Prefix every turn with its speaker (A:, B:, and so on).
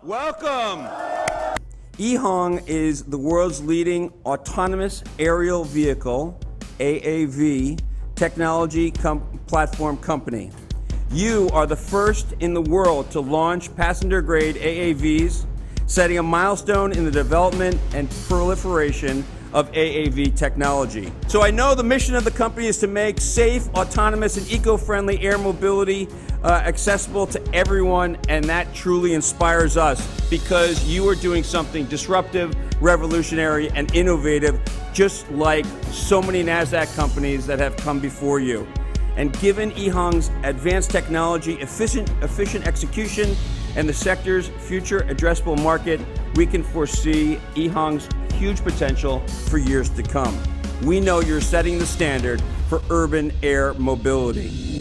A: Welcome! EHANG is the world's leading autonomous aerial vehicle, AAV, technology platform company. You are the first in the world to launch passenger-grade AAVs, setting a milestone in the development and proliferation of AAV technology. So I know the mission of the company is to make safe, autonomous, and eco-friendly air mobility accessible to everyone, and that truly inspires us because you are doing something disruptive, revolutionary, and innovative, just like so many NASDAQ companies that have come before you. And given EHANG's advanced technology, efficient execution, and the sector's future addressable market, we can foresee EHANG's huge potential for years to come. We know you're setting the standard for urban air mobility.